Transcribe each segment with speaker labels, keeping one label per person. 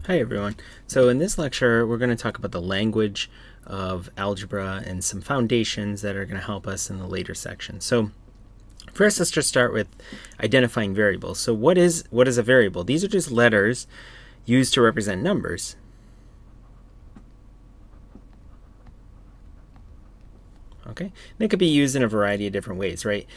Speaker 1: Hi everyone. So in this lecture we're going to talk about the language of algebra and some foundations that are going to help us in the later section. So first let's just start with identifying variables. So what is a variable? These are just letters used to represent numbers. Okay, they could be used in a variety of different ways, right?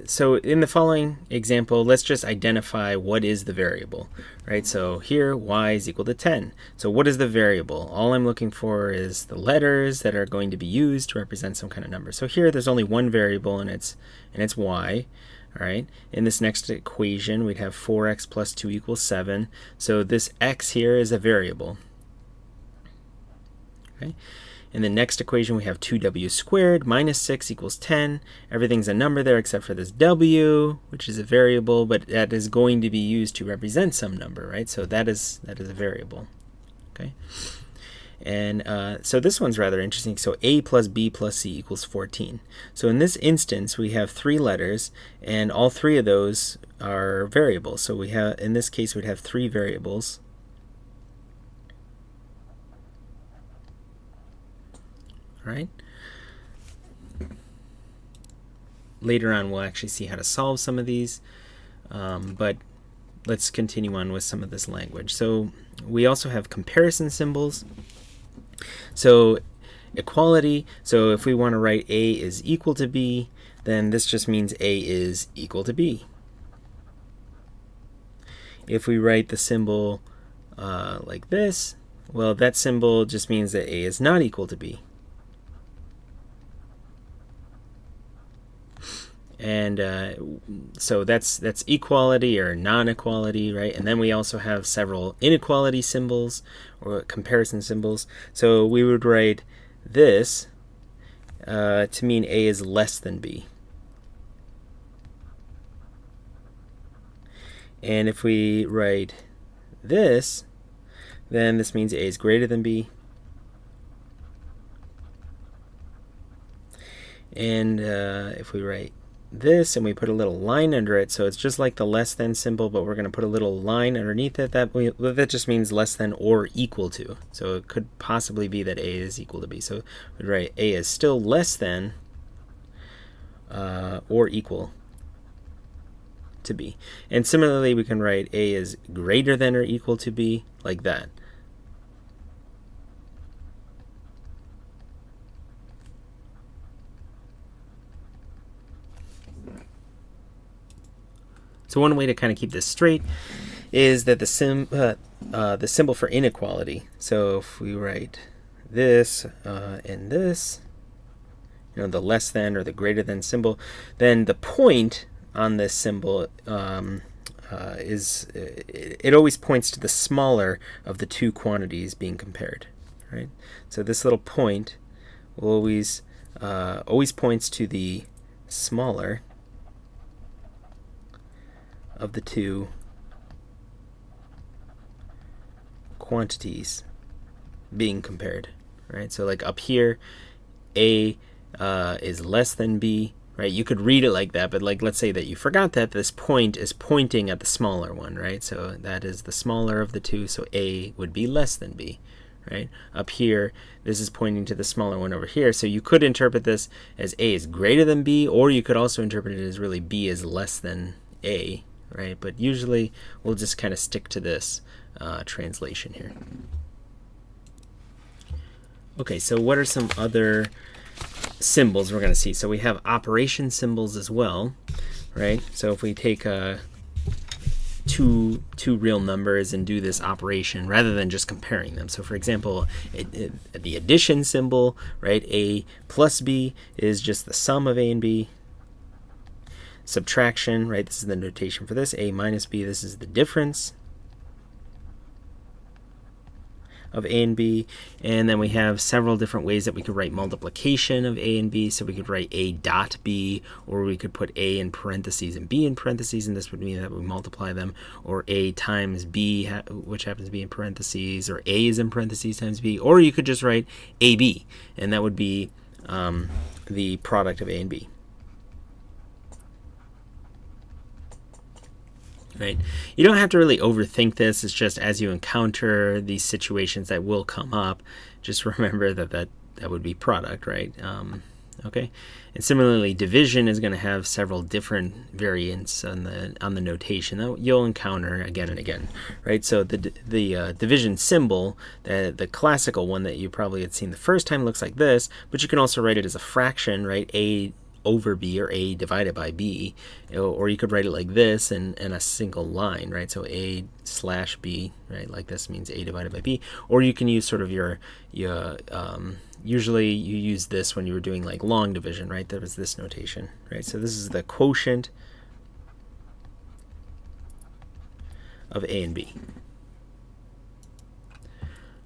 Speaker 1: So in the following example, let's just identify what is the variable, right? So here y is equal to 10. So what is the variable? All I'm looking for is the letters that are going to be used to represent some kind of number. So here there's only one variable and it's y. All right. In this next equation, we'd have 4x plus 2 equals 7. So this x here is a variable. Okay. In the next equation, we have 2w squared minus 6 equals 10. Everything's a number there except for this w, which is a variable, but that is going to be used to represent some number, right? So that is a variable. Okay. And so this one's rather interesting. So a plus b plus c equals 14. So in this instance, we have three letters, and all three of those are variables. So we have, in this case, we'd have three variables. Right? Later on, we'll actually see how to solve some of these, but let's continue on with some of this language. So we also have comparison symbols. So equality, so if we want to write a is equal to b, then this just means a is equal to b. If we write the symbol like this, well, that symbol just means that a is not equal to b. And so that's equality or non-equality, right? And then we also have several inequality symbols or comparison symbols. So we would write this to mean a is less than b. And if we write this, then this means a is greater than b. And if we write this and we put a little line under it, so it's just like the less than symbol, but we're going to put a little line underneath it. That just means less than or equal to. So it could possibly be that a is equal to b. So we'd write a is still less than or equal to b. And similarly, we can write a is greater than or equal to b, like that. So one way to kind of keep this straight is that the symbol for inequality. So if we write this and this, the less than or the greater than symbol, then the point on this symbol it always points to the smaller of the two quantities being compared, right? So this little point will always points to the smaller of the two quantities being compared, right? So like up here, a is less than b, right? You could read it like that, but like let's say that you forgot that this point is pointing at the smaller one, right? So that is the smaller of the two, so a would be less than b, right? Up here, this is pointing to the smaller one over here, so you could interpret this as a is greater than b, or you could also interpret it as really b is less than a, right? But usually we'll just kind of stick to this translation here. Okay, so what are some other symbols we're going to see? So we have operation symbols as well, right? So if we take two real numbers and do this operation rather than just comparing them. So for example, the addition symbol, right? A plus b is just the sum of a and b. Subtraction, right? This is the notation for this. A minus b, this is the difference of a and b. And then we have several different ways that we could write multiplication of a and b. So we could write a dot b, or we could put a in parentheses and b in parentheses, and this would mean that we multiply them. Or a times b, which happens to be in parentheses, or a is in parentheses times b. Or you could just write ab, and that would be the product of a and b. right? You don't have to really overthink this. It's just as you encounter these situations that will come up, just remember that would be product, right? Okay, and similarly, division is going to have several different variants on the notation that you'll encounter again and again, right? So the division symbol, the classical one that you probably had seen the first time, looks like this, but you can also write it as a fraction, right? A over b, or a divided by b, or you could write it like this in a single line, right? So a slash b, right? Like this means a divided by b, or you can use sort of your usually you use this when you were doing like long division, right? There was this notation, right? So this is the quotient of a and b.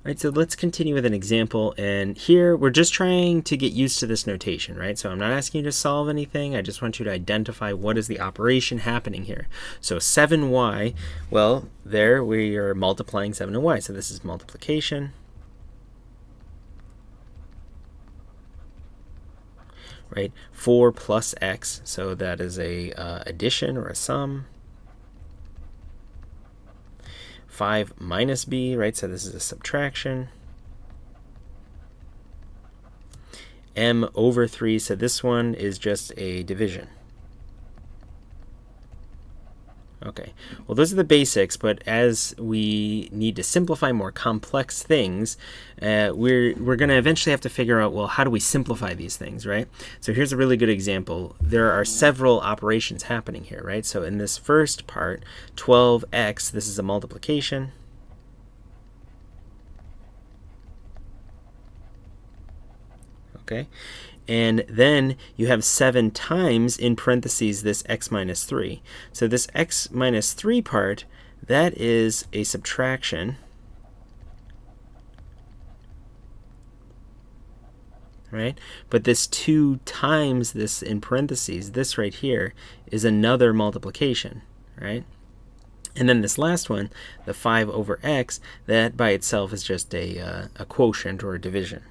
Speaker 1: Right, so let's continue with an example, and here we're just trying to get used to this notation, right? So I'm not asking you to solve anything, I just want you to identify what is the operation happening here. So 7y, well, there we are multiplying 7 and y, so this is multiplication. Right, 4 plus x, so that is a addition or a sum. 5 minus b, right, so this is a subtraction. M over 3, so this one is just a division. Okay, well, those are the basics, but as we need to simplify more complex things, we're going to eventually have to figure out, well, how do we simplify these things, right? So here's a really good example. There are several operations happening here, right? So in this first part, 12x, this is a multiplication. Okay, and then you have 7 times, in parentheses, this x minus 3. So this x minus 3 part, that is a subtraction, right? But this 2 times this, in parentheses, this right here, is another multiplication, right? And then this last one, the 5 over x, that by itself is just a quotient or a division.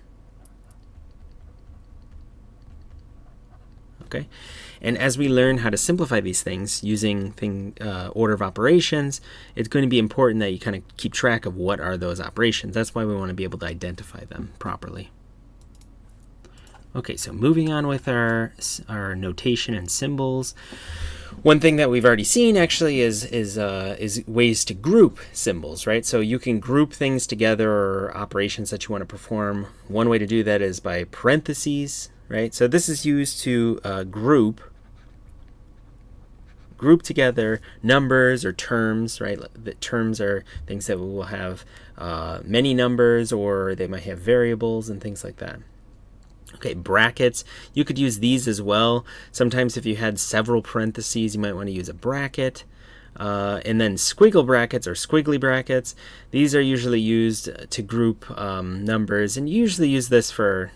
Speaker 1: Okay, and as we learn how to simplify these things using order of operations, it's going to be important that you kind of keep track of what are those operations. That's why we want to be able to identify them properly. Okay, so moving on with our notation and symbols. One thing that we've already seen actually is ways to group symbols, right? So you can group things together, or operations that you want to perform. One way to do that is by parentheses, right? So this is used to group together numbers or terms, right? The terms are things that will have many numbers, or they might have variables and things like that. Okay, brackets, you could use these as well. Sometimes if you had several parentheses, you might want to use a bracket. And then squiggle brackets or squiggly brackets, these are usually used to group numbers, and you usually use this for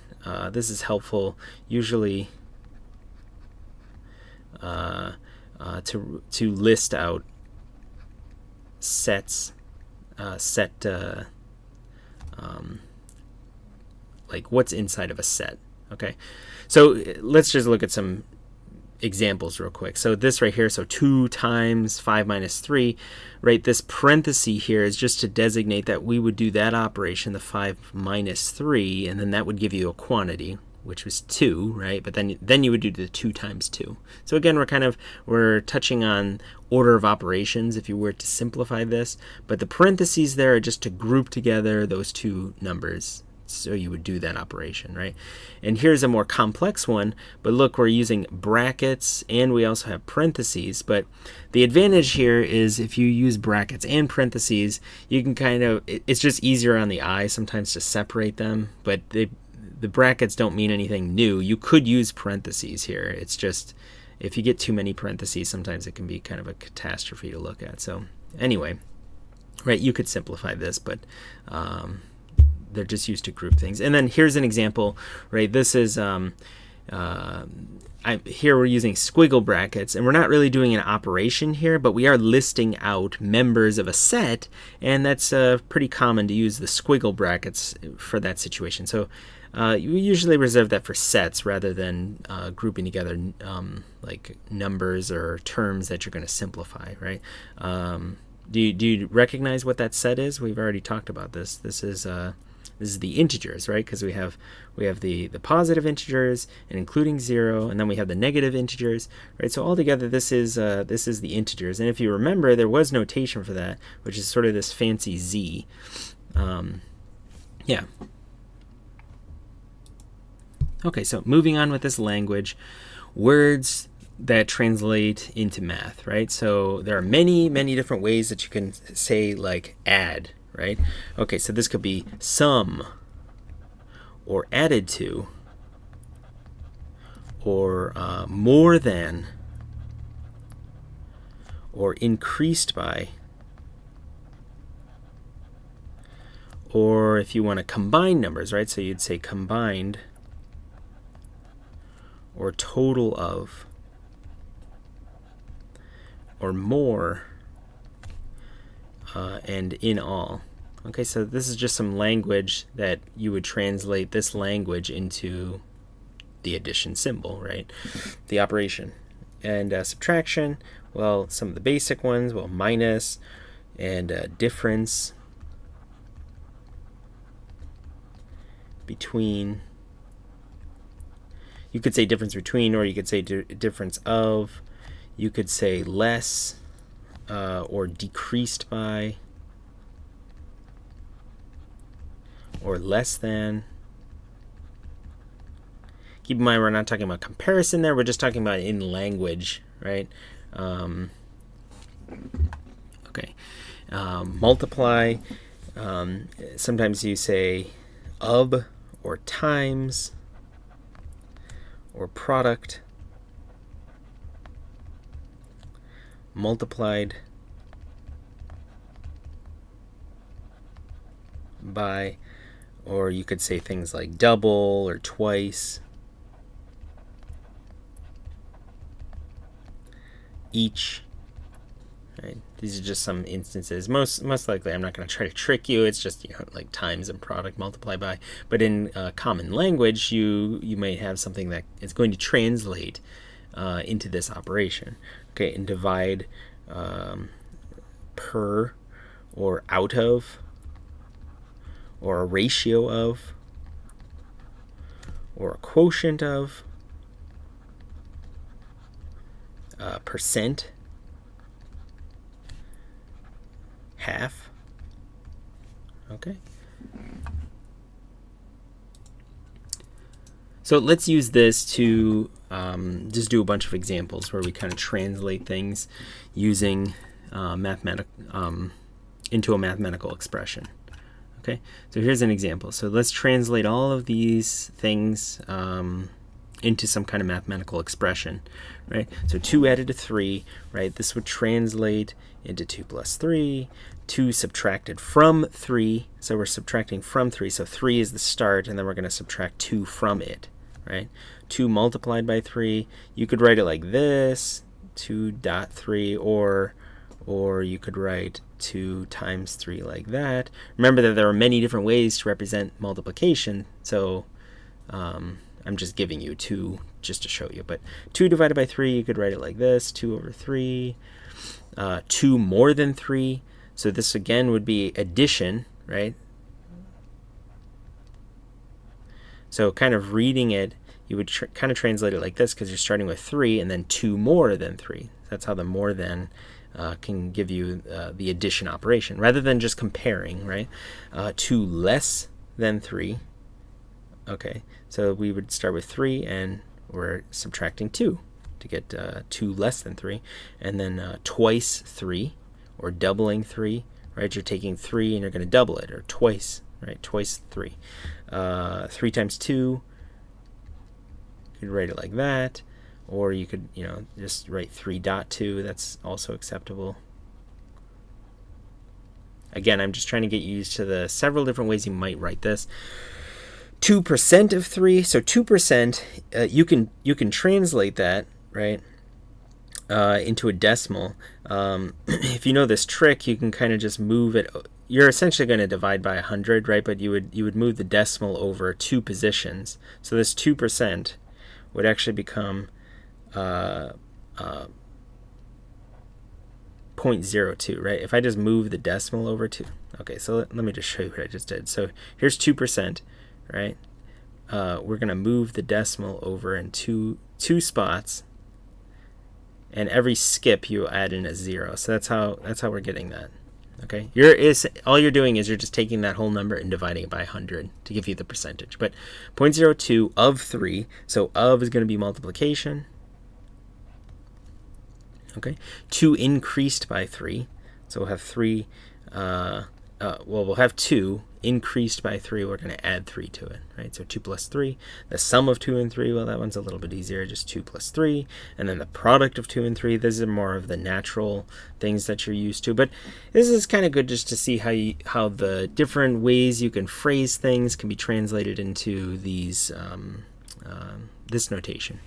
Speaker 1: this is helpful usually to list out sets, like what's inside of a set. Okay, so let's just look at some examples real quick. So this right here, so 2 times 5 minus 3, right? This parenthesis here is just to designate that we would do that operation, the 5 minus 3, and then that would give you a quantity, which was 2, right? But then you would do the 2 times 2. So again, we're touching on order of operations if you were to simplify this, but the parentheses there are just to group together those two numbers. So you would do that operation, right? And here's a more complex one, but look, we're using brackets and we also have parentheses. But the advantage here is if you use brackets and parentheses, you can it's just easier on the eye sometimes to separate them, but the brackets don't mean anything new. You could use parentheses here. It's just, if you get too many parentheses, sometimes it can be kind of a catastrophe to look at. So anyway, right, you could simplify this, but they're just used to group things. And then here's an example, right? This is, here we're using squiggle brackets, and we're not really doing an operation here, but we are listing out members of a set, and that's pretty common to use the squiggle brackets for that situation. So You usually reserve that for sets rather than grouping together like numbers or terms that you're going to simplify, right? Do you recognize what that set is? We've already talked about this. This is the integers, right? Because we have the positive integers and including 0, and then we have the negative integers, right? So altogether, this is the integers. And if you remember, there was notation for that, which is sort of this fancy z. Yeah. Okay, so moving on with this language, words that translate into math, right? So there are many different ways that you can say like add, right? Okay, so this could be sum, or added to, or more than, or increased by, or if you want to combine numbers, right? So you'd say combined, or total of, or more, and in all. Okay, so this is just some language that you would translate this language into the addition symbol, right? The operation. And subtraction, well, some of the basic ones, well, minus and difference, between. You could say difference between, or you could say difference of. You could say less or decreased by, or less than. Keep in mind, we're not talking about comparison there. We're just talking about in language, right? Okay. Multiply. Sometimes you say of, or times, or product. Multiplied by, or you could say things like double or twice, each. Right? These are just some instances. Most likely, I'm not going to try to trick you. It's just like times and product multiply by. But in common language, you might have something that is going to translate into this operation. Okay, and divide per, or out of, or a ratio of, or a quotient of, percent, half. Okay. So let's use this to just do a bunch of examples where we kind of translate things using into a mathematical expression. Okay, so here's an example. So let's translate all of these things into some kind of mathematical expression, right? So 2 added to 3, right? This would translate into 2 plus 3. 2 subtracted from 3, so we're subtracting from 3. So 3 is the start, and then we're going to subtract 2 from it, right? 2 multiplied by 3, you could write it like this, 2.3, or you could write 2 times 3 like that. Remember that there are many different ways to represent multiplication, so I'm just giving you 2 just to show you. But 2 divided by 3, you could write it like this, 2 over 3. 2 more than 3, so this again would be addition, right? So kind of reading it, you would kind of translate it like this, because you're starting with 3 and then 2 more than 3. That's how the more than can give you the addition operation, rather than just comparing, right? 2 less than 3. Okay, so we would start with 3 and we're subtracting 2 to get 2 less than 3. And then twice 3, or doubling 3, right? You're taking 3 and you're going to double it, or twice, right? Twice 3. 3 times 2, you could write it like that. Or you could, just write 3.2. That's also acceptable. Again, I'm just trying to get you used to the several different ways you might write this. 2% of 3. So 2%, you can translate that, right, into a decimal. If you know this trick, you can kind of just move it, you're essentially going to divide by 100, right? But you would move the decimal over 2 positions. So this 2% would actually become 0.02, right? If I just move the decimal over 2. Okay, so let me just show you what I just did. So here's 2%, right? We're going to move the decimal over in two spots, and every skip you add in a 0. So that's how we're getting that. Okay, all you're doing is you're just taking that whole number and dividing it by 100 to give you the percentage. But 0.02 of 3, so of is going to be multiplication. Okay, 2 increased by 3, so we'll have 3. We'll have 2 increased by 3. We're going to add 3 to it, right? So 2 plus 3. The sum of 2 and 3, well, that one's a little bit easier, just 2 plus 3. And then the product of 2 and 3. These are more of the natural things that you're used to. But this is kind of good just to see how the different ways you can phrase things can be translated into these this notation.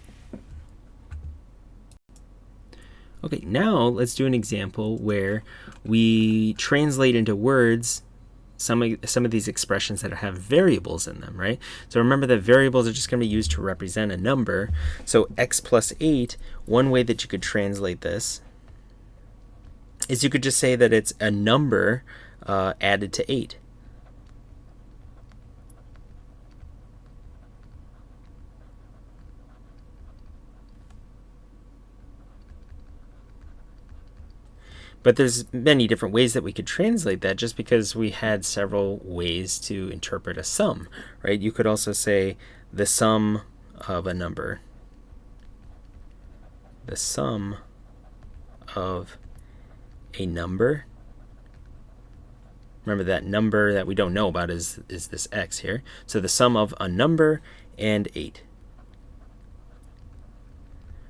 Speaker 1: Okay, now let's do an example where we translate into words some of these expressions that have variables in them, right? So remember that variables are just going to be used to represent a number. So x plus 8, one way that you could translate this is you could just say that it's a number added to 8. But there's many different ways that we could translate that just because we had several ways to interpret a sum, right? You could also say the sum of a number. The sum of a number. Remember that number that we don't know about is this x here. So the sum of a number and 8.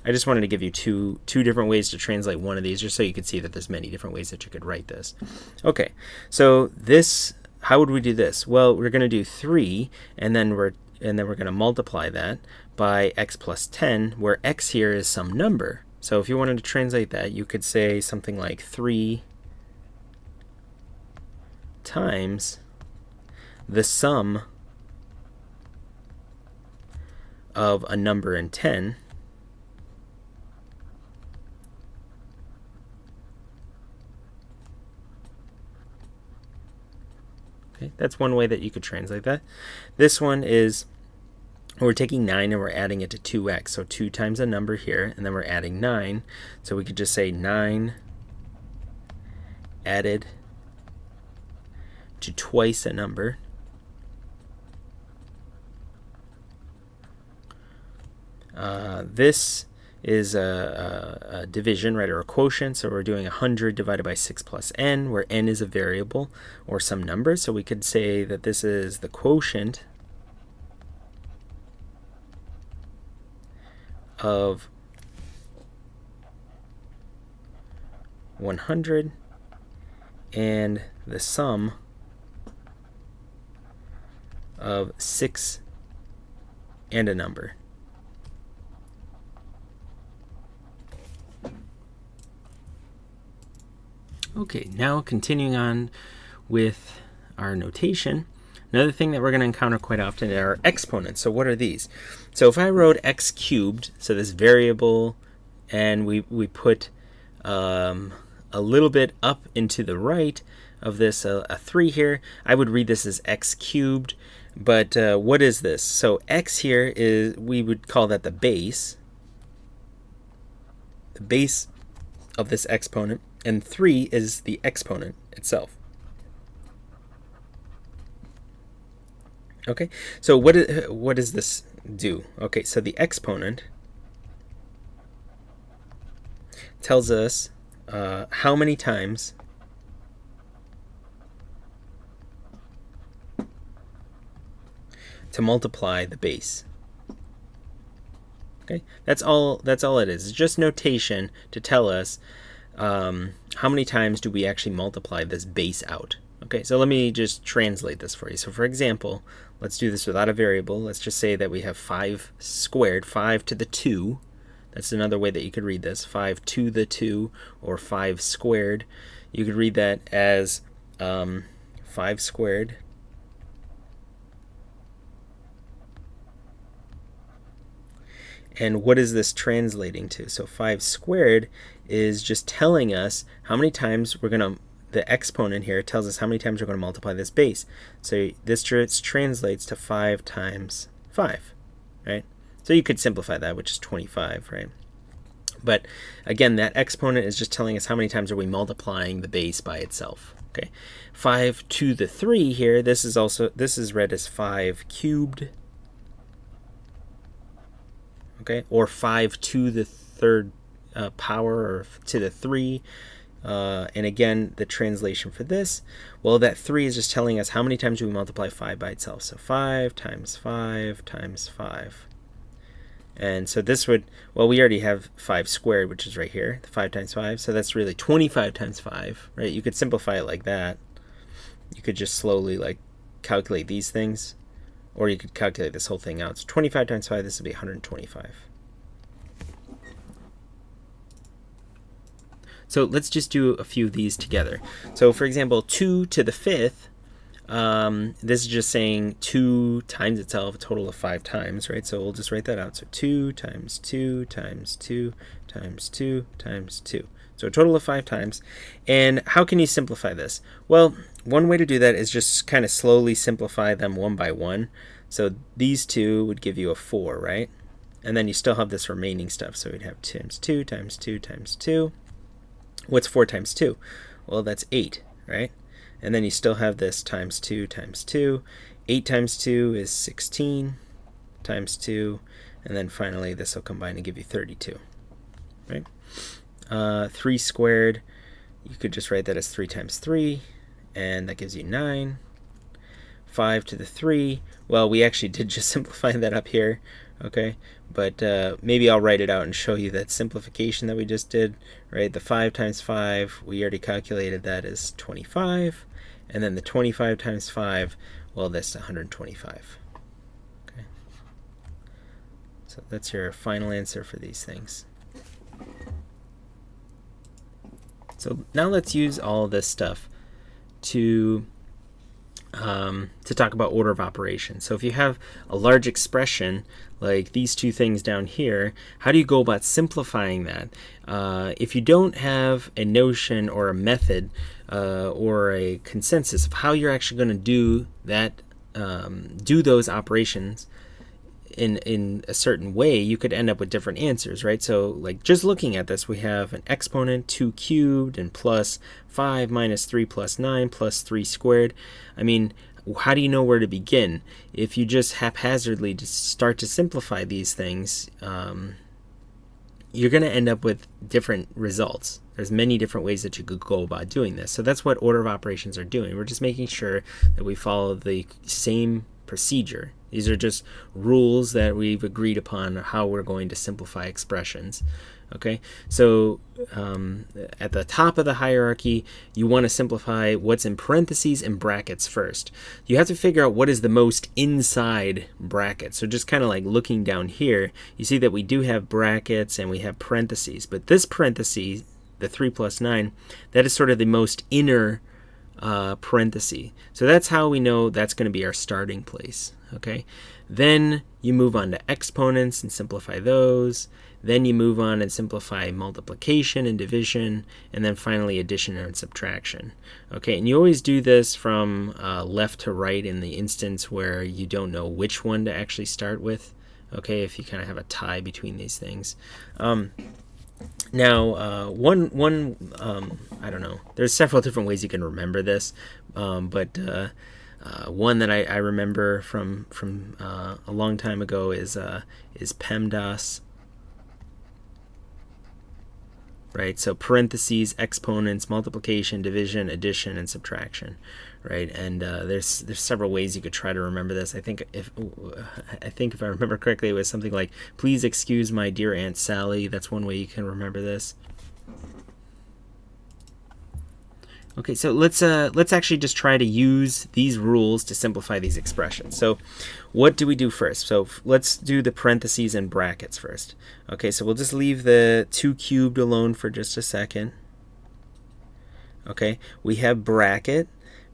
Speaker 1: I just wanted to give you two different ways to translate one of these, just so you could see that there's many different ways that you could write this. Okay, so how would we do this? Well, we're going to do 3, and then we're going to multiply that by x plus 10, where x here is some number. So if you wanted to translate that, you could say something like 3 times the sum of a number and 10. That's one way that you could translate that. This one is we're taking 9 and we're adding it to 2x. So 2 times a number here, and then we're adding 9. So we could just say 9 added to twice a number. This is a division, right, or a quotient. So we're doing 100 divided by 6 plus n, where n is a variable or some number. So we could say that this is the quotient of 100 and the sum of 6 and a number. Okay, now continuing on with our notation, another thing that we're going to encounter quite often are exponents. So what are these? So if I wrote x cubed, so this variable, and we put a little bit up into the right of this, a 3 here, I would read this as x cubed. But what is this? So x here is, we would call that the base of this exponent, and 3 is the exponent itself. Okay, so what does this do? Okay, so the exponent tells us how many times to multiply the base. Okay, that's all it is. It's just notation to tell us how many times do we actually multiply this base out. Okay, so let me just translate this for you. So for example, let's do this without a variable. Let's just say that we have 5 squared, 5 to the 2. That's another way that you could read this, 5 to the 2, or 5 squared. You could read that as 5 squared and what is this translating to? So 5 squared is just telling us how many times we're going to, the exponent here tells us how many times we're going to multiply this base. So this translates to 5 times 5, right? So you could simplify that, which is 25, right? But again, that exponent is just telling us how many times are we multiplying the base by itself. Okay, 5 to the 3 here, this is read as 5 cubed. Okay, or 5 to the third power, or to the 3. And again, the translation for this, well, that 3 is just telling us how many times we multiply 5 by itself. So 5 times 5 times 5. And so this would, well, we already have 5 squared, which is right here, 5 times 5. So that's really 25 times 5, right? You could simplify it like that. You could just slowly like calculate these things, or you could calculate this whole thing out. So 25 times 5, this would be 125. So let's just do a few of these together. So for example, 2 to the 5th, this is just saying 2 times itself, a total of 5 times, right? So we'll just write that out. So 2 times 2 times 2 times 2 times 2. So a total of 5 times. And how can you simplify this? Well, one way to do that is just kind of slowly simplify them one by one. So these two would give you a 4, right? And then you still have this remaining stuff. So we'd have 2 times 2 times 2 times 2. What's 4 times 2? Well, that's 8, right? And then you still have this times 2 times 2. 8 times 2 is 16 times 2. And then finally, this will combine and give you 32, right? 3 squared, you could just write that as 3 times 3, and that gives you 9. 5 to the 3, well, we actually did just simplify that up here, okay? But maybe I'll write it out and show you that simplification that we just did, right? The 5 times 5, we already calculated that as 25. And then the 25 times 5, well, that's 125. Okay. So that's your final answer for these things. So now let's use all this stuff to talk about order of operations. So if you have a large expression like these two things down here, how do you go about simplifying that? If you don't have a notion or a method or a consensus of how you're actually going to do that, do those operations in a certain way, you could end up with different answers, right? So like just looking at this, we have an exponent 2 cubed and plus 5 minus 3 plus 9 plus 3 squared. I mean, how do you know where to begin? If you just haphazardly start to simplify these things, you're going to end up with different results. There's many different ways that you could go about doing this. So that's what order of operations are doing. We're just making sure that we follow the same procedure. These are just rules that we've agreed upon how we're going to simplify expressions. Okay, so at the top of the hierarchy, you want to simplify what's in parentheses and brackets first. You have to figure out what is the most inside bracket. So just kind of like looking down here, you see that we do have brackets and we have parentheses. But this parentheses, the 3 plus 9, that is sort of the most inner parenthesis. So that's how we know that's going to be our starting place. Okay, then you move on to exponents and simplify those. Then you move on and simplify multiplication and division, and then finally addition and subtraction. Okay, and you always do this from left to right in the instance where you don't know which one to actually start with. Okay, if you kind of have a tie between these things. Now, I don't know. There's several different ways you can remember this, but one that I remember from a long time ago is PEMDAS. Right, so parentheses, exponents, multiplication, division, addition, and subtraction. Right, and there's several ways you could try to remember this. I think if I remember correctly, it was something like, "Please excuse my dear Aunt Sally." That's one way you can remember this. Okay, so let's actually just try to use these rules to simplify these expressions. So what do we do first? So let's do the parentheses and brackets first. Okay, so we'll just leave the 2 cubed alone for just a second. Okay, we have bracket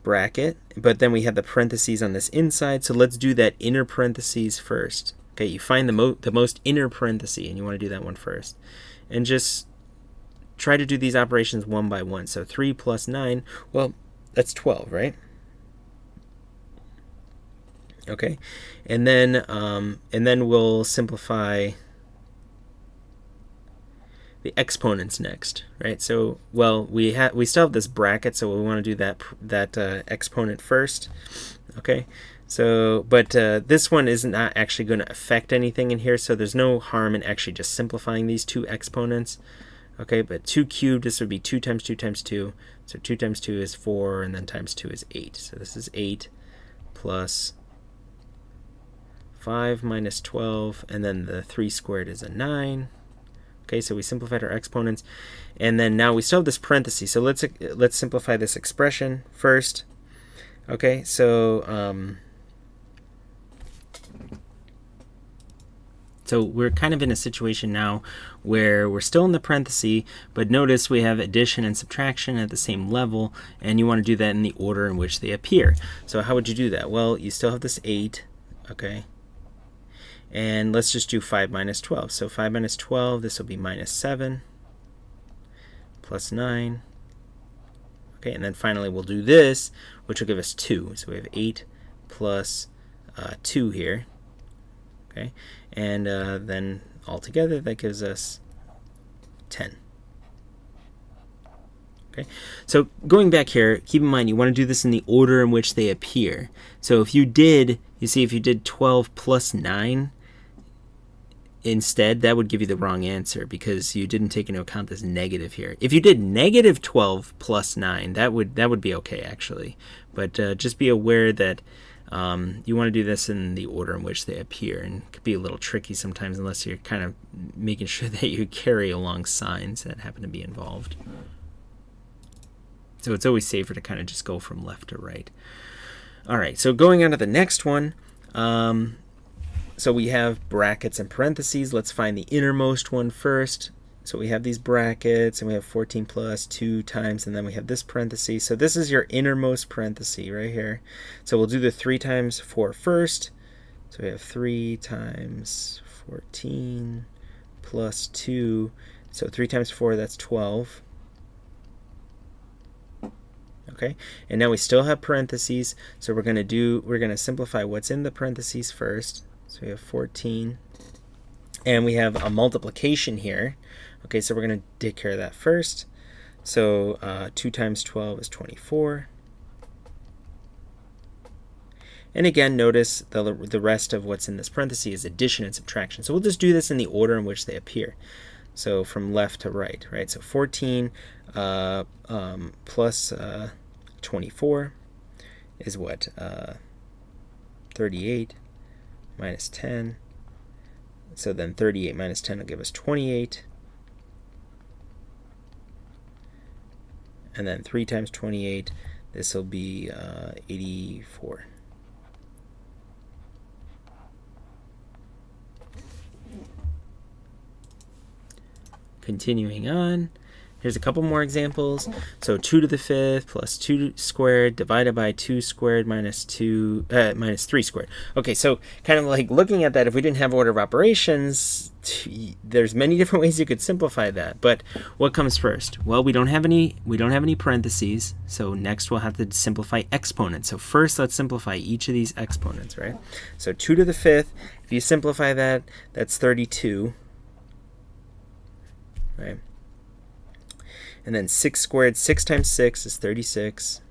Speaker 1: bracket, but then we have the parentheses on this inside, so let's do that inner parentheses first. Okay, you find the most inner parenthesis, and you want to do that one first. And just try to do these operations one by one. So 3 plus 9, well, that's 12, right? Okay, and then we'll simplify the exponents next, right? So, well, we still have this bracket, so we want to do that exponent first. Okay, so but this one is not actually going to affect anything in here, so there's no harm in actually just simplifying these two exponents. Okay, but 2 cubed, this would be 2 times 2 times 2. So 2 times 2 is 4, and then times 2 is 8. So this is 8 plus 5 minus 12, and then the 3 squared is a 9. Okay, so we simplified our exponents, and then now we still have this parenthesis. So let's simplify this expression first. Okay, so so we're kind of in a situation now where we're still in the parenthesis, but notice we have addition and subtraction at the same level, and you want to do that in the order in which they appear. So how would you do that? Well, you still have this 8, okay? And let's just do 5 minus 12. So 5 minus 12, this will be minus 7 plus 9. Okay, and then finally we'll do this, which will give us 2. So we have 8 plus 2 here. Okay, and then altogether that gives us 10. Okay, so going back here, keep in mind you want to do this in the order in which they appear. So if you did, if you did 12 plus 9, instead, that would give you the wrong answer because you didn't take into account this negative here. If you did negative 12 plus 9, that would be okay actually. But just be aware that you want to do this in the order in which they appear, and it could be a little tricky sometimes unless you're kind of making sure that you carry along signs that happen to be involved. So it's always safer to kind of just go from left to right. All right, so going on to the next one. So we have brackets and parentheses. Let's find the innermost one first. So we have these brackets, and we have 14 plus 2 times, and then we have this parenthesis. So this is your innermost parenthesis right here. So we'll do the 3 times 4 first. So we have 3 times 14 plus 2. So 3 times 4, that's 12. Okay, and now we still have parentheses. So we're going to simplify what's in the parentheses first. So we have 14, and we have a multiplication here. Okay, so we're going to take care of that first. So 2 times 12 is 24. And again, notice the rest of what's in this parenthesis is addition and subtraction. So we'll just do this in the order in which they appear. So from left to right, right? So 14 plus 24 is what? 38. Minus 10. So then 38 minus 10 will give us 28. And then 3 times 28, this will be 84. Continuing on. Here's a couple more examples. So 2 to the 5th plus 2 squared divided by 2 squared minus 3 squared. Okay, so kind of like looking at that, if we didn't have order of operations, there's many different ways you could simplify that. But what comes first? Well, we don't have any parentheses, so next we'll have to simplify exponents. So first let's simplify each of these exponents, right? So 2 to the 5th, if you simplify that, that's 32, right? And then 6 squared, 6 times 6 is 36.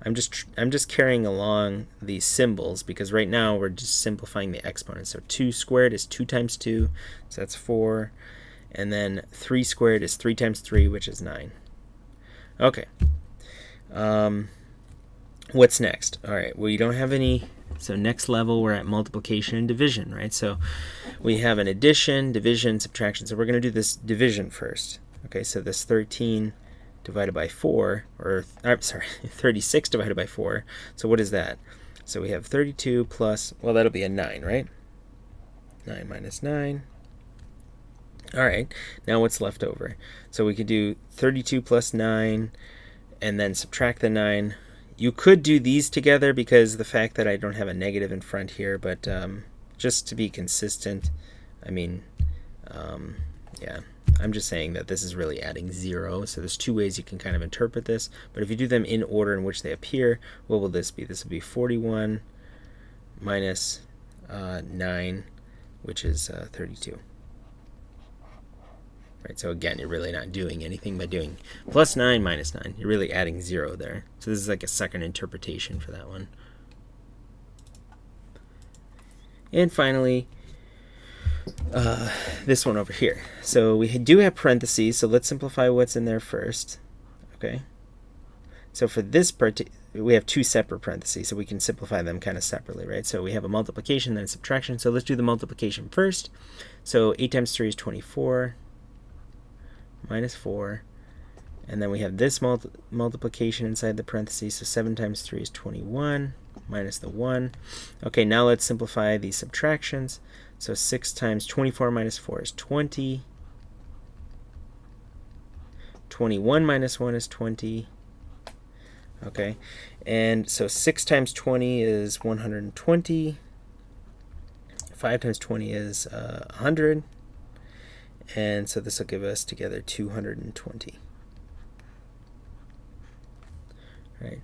Speaker 1: I'm just carrying along these symbols because right now we're just simplifying the exponents. So 2 squared is 2 times 2, so that's 4. And then 3 squared is 3 times 3, which is 9. Okay. What's next? All right, well, you don't have any. So next level, we're at multiplication and division, right? So we have an addition, division, subtraction. So we're going to do this division first. Okay, so this 13 divided by 4, or I'm sorry, 36 divided by 4. So what is that? So we have 32 plus, well, that'll be a 9, right? 9 minus 9. All right, now what's left over? So we could do 32 plus 9, and then subtract the 9. You could do these together because the fact that I don't have a negative in front here, but just to be consistent, I mean, yeah, I'm just saying that this is really adding 0. So there's two ways you can kind of interpret this. But if you do them in order in which they appear, what will this be? This will be 41 minus 9, which is 32. Right, so again, you're really not doing anything by doing plus 9 minus 9. You're really adding 0 there. So this is like a second interpretation for that one. And finally, this one over here. So we do have parentheses, so let's simplify what's in there first. Okay. So for this part, we have two separate parentheses, so we can simplify them kind of separately, right? So we have a multiplication, then a subtraction. So let's do the multiplication first. So 8 times 3 is 24. Minus 4, and then we have this multiplication inside the parentheses, so 7 times 3 is 21, minus the 1. Okay, now let's simplify these subtractions. So 6 times 24 minus 4 is 20. 21 minus 1 is 20. Okay, and so 6 times 20 is 120. 5 times 20 is 100. And so this will give us together 220. Right.